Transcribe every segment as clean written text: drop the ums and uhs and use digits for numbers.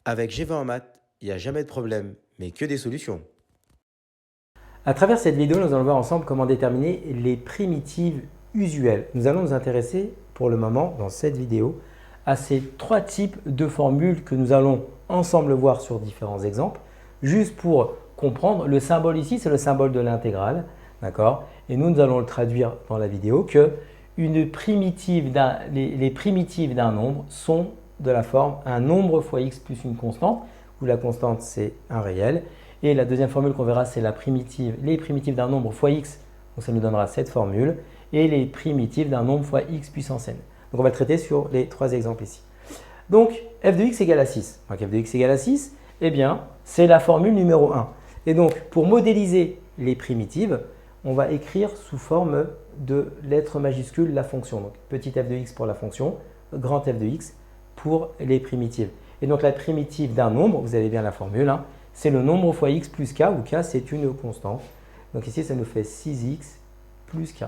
Avec G20 en maths, il n'y a jamais de problème, mais que des solutions. À travers cette vidéo, nous allons voir ensemble comment déterminer les primitives usuelles. Nous allons nous intéresser pour le moment, dans cette vidéo, à ces trois types de formules que nous allons ensemble voir sur différents exemples, juste pour comprendre. Le symbole ici, c'est le symbole de l'intégrale, d'accord? Et nous allons le traduire dans la vidéo que les primitives d'un nombre sont de la forme un nombre fois x plus une constante, où la constante c'est un réel. Et la deuxième formule qu'on verra, c'est les primitives d'un nombre fois x, donc ça nous donnera cette formule, et les primitives d'un nombre fois x puissance n. Donc on va le traiter sur les trois exemples ici. Donc f de x égale à 6. Donc f de x égale à 6, eh bien c'est la formule numéro 1. Et donc pour modéliser les primitives, on va écrire sous forme de lettres majuscules la fonction. Donc petit f de x pour la fonction, grand f de x pour les primitives. Et donc la primitive d'un nombre, vous avez bien la formule, hein, c'est le nombre fois x plus k, où k c'est une constante. Donc ici, ça nous fait 6x plus k.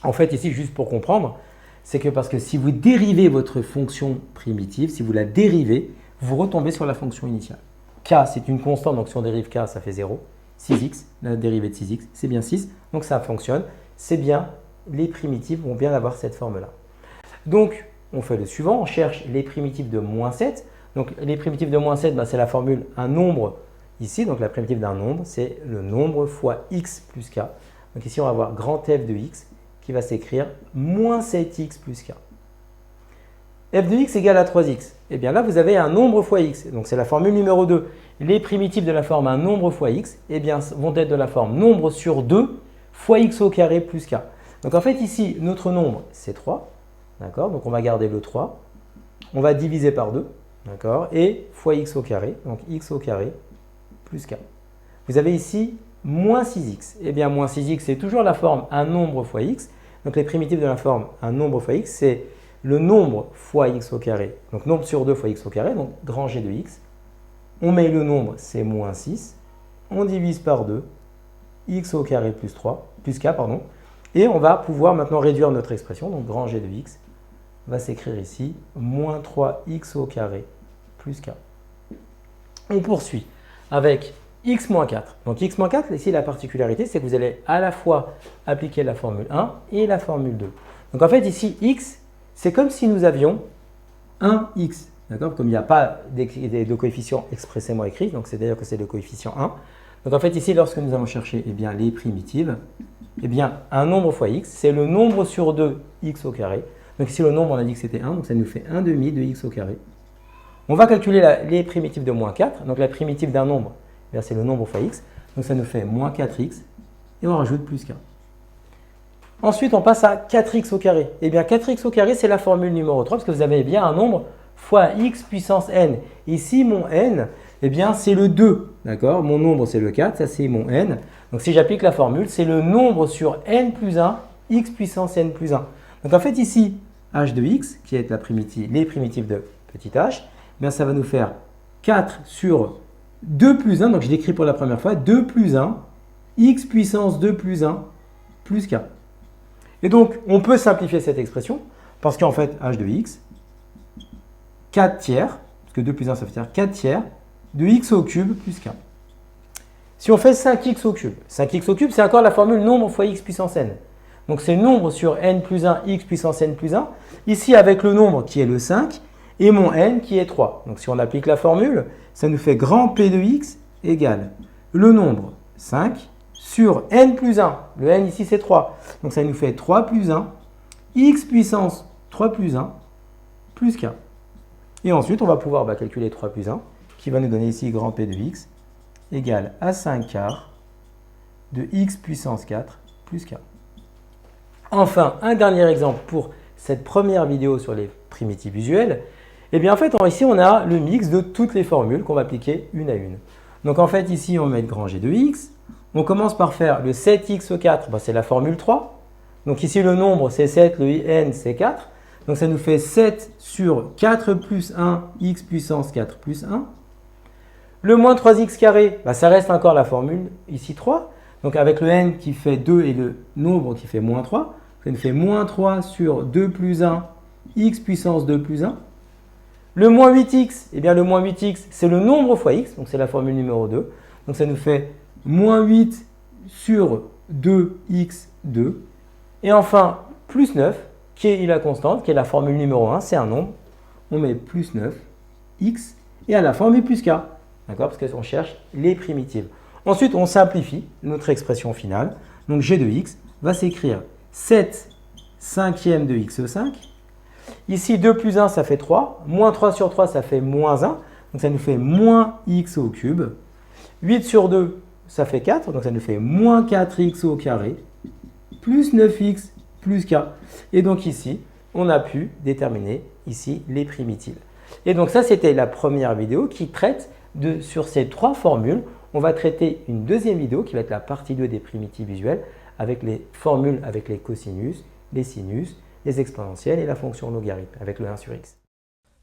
En fait, ici, juste pour comprendre, c'est que parce que si vous dérivez votre fonction primitive, si vous la dérivez, vous retombez sur la fonction initiale. K, c'est une constante, donc si on dérive k, ça fait 0. 6x, la dérivée de 6x, c'est bien 6. Donc ça fonctionne. C'est bien, les primitives vont bien avoir cette forme-là. Donc, on fait le suivant, on cherche les primitives de moins 7. Donc, les primitives de moins 7, c'est la formule un nombre ici. Donc, la primitive d'un nombre, c'est le nombre fois x plus k. Donc, ici, on va avoir grand f de x qui va s'écrire moins 7x plus k. f de x égale à 3x. Eh bien là, vous avez un nombre fois x. Donc, c'est la formule numéro 2. Les primitives de la forme un nombre fois x vont être de la forme nombre sur 2 fois x au carré plus k. Donc, en fait, ici, notre nombre, c'est 3. D'accord? Donc, on va garder le 3. On va diviser par 2. D'accord? Et fois x au carré, donc x au carré plus k. Vous avez ici moins 6x. Eh bien, moins 6x, c'est toujours la forme un nombre fois x. Donc, les primitives de la forme un nombre fois x, c'est le nombre fois x au carré. Donc, nombre sur 2 fois x au carré, donc grand G de x. On met le nombre, c'est moins 6. On divise par 2, x au carré plus 3, plus k, pardon. Et on va pouvoir maintenant réduire notre expression, donc grand G de x va s'écrire ici moins 3x au carré plus k. On poursuit avec x moins 4. Donc x moins 4, ici la particularité, c'est que vous allez à la fois appliquer la formule 1 et la formule 2. Donc en fait ici, x, c'est comme si nous avions 1x. D'accord? Comme il n'y a pas de coefficient expressément écrit, donc c'est-à-dire que c'est le coefficient 1. Donc en fait ici, lorsque nous allons chercher les primitives, un nombre fois x, c'est le nombre sur 2 x au carré. Donc ici, le nombre, on a dit que c'était 1, donc ça nous fait 1 demi de x au carré. On va calculer les primitives de moins 4. Donc la primitive d'un nombre, c'est le nombre fois x. Donc ça nous fait moins 4x et on rajoute plus k. Ensuite, on passe à 4x au carré. Eh bien, 4x au carré, c'est la formule numéro 3 parce que vous avez bien un nombre fois x puissance n. Ici, mon n, c'est le 2. D'accord? Mon nombre, c'est le 4, ça c'est mon n. Donc si j'applique la formule, c'est le nombre sur n plus 1, x puissance n plus 1. Donc en fait, ici, h de x, qui est les primitives de petit h, ça va nous faire 4 sur 2 plus 1, donc je l'écris pour la première fois, 2 plus 1, x puissance 2 plus 1, plus k. Et donc, on peut simplifier cette expression, parce qu'en fait, h de x, 4 tiers, parce que 2 plus 1, ça veut dire 4 tiers, de x au cube plus k. Si on fait 5x au cube, c'est encore la formule nombre fois x puissance n. Donc, c'est nombre sur n plus 1, x puissance n plus 1. Ici, avec le nombre qui est le 5 et mon n qui est 3. Donc, si on applique la formule, ça nous fait grand P de x égale le nombre 5 sur n plus 1. Le n ici, c'est 3. Donc, ça nous fait 3 plus 1, x puissance 3 plus 1 plus k. Et ensuite, on va pouvoir calculer 3 plus 1, qui va nous donner ici grand P de x égale à 5 quarts de x puissance 4 plus k. Enfin, un dernier exemple pour cette première vidéo sur les primitives usuelles. En fait, ici, on a le mix de toutes les formules qu'on va appliquer une à une. Donc, en fait, ici, on va mettre grand G de x. On commence par faire le 7x au 4, c'est la formule 3. Donc, ici, le nombre, c'est 7, le n, c'est 4. Donc, ça nous fait 7 sur 4 plus 1, x puissance 4 plus 1. Le moins 3x carré, ça reste encore la formule, ici 3. Donc, avec le n qui fait 2 et le nombre qui fait moins 3, ça nous fait moins 3 sur 2 plus 1, x puissance 2 plus 1. Le moins 8x, eh bien le moins 8x, c'est le nombre fois x, donc c'est la formule numéro 2. Donc ça nous fait moins 8 sur 2x2. Et enfin, plus 9, qui est la constante, qui est la formule numéro 1, c'est un nombre. On met plus 9x et à la fin on met plus k. D'accord? Parce qu'on cherche les primitives. Ensuite, on simplifie notre expression finale. Donc g de x va s'écrire 7 cinquièmes de x5. Ici, 2 plus 1, ça fait 3. Moins 3 sur 3, ça fait moins 1. Donc, ça nous fait moins x au cube. 8 sur 2, ça fait 4. Donc, ça nous fait moins 4x au carré. Plus 9x plus k. Et donc, ici, on a pu déterminer ici les primitives. Et donc, ça, c'était la première vidéo qui traite sur ces 3 formules. On va traiter une deuxième vidéo qui va être la partie 2 des primitives visuelles avec les formules avec les cosinus, les sinus, les exponentielles et la fonction logarithme avec le 1 sur x.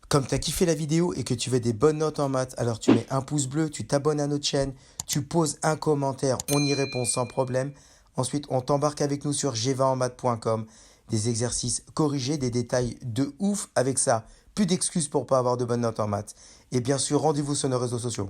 Comme tu as kiffé la vidéo et que tu veux des bonnes notes en maths, alors tu mets un pouce bleu, tu t'abonnes à notre chaîne, tu poses un commentaire, on y répond sans problème. Ensuite, on t'embarque avec nous sur g20enmaths.com, des exercices corrigés, des détails de ouf avec ça. Plus d'excuses pour pas avoir de bonnes notes en maths. Et bien sûr, rendez-vous sur nos réseaux sociaux.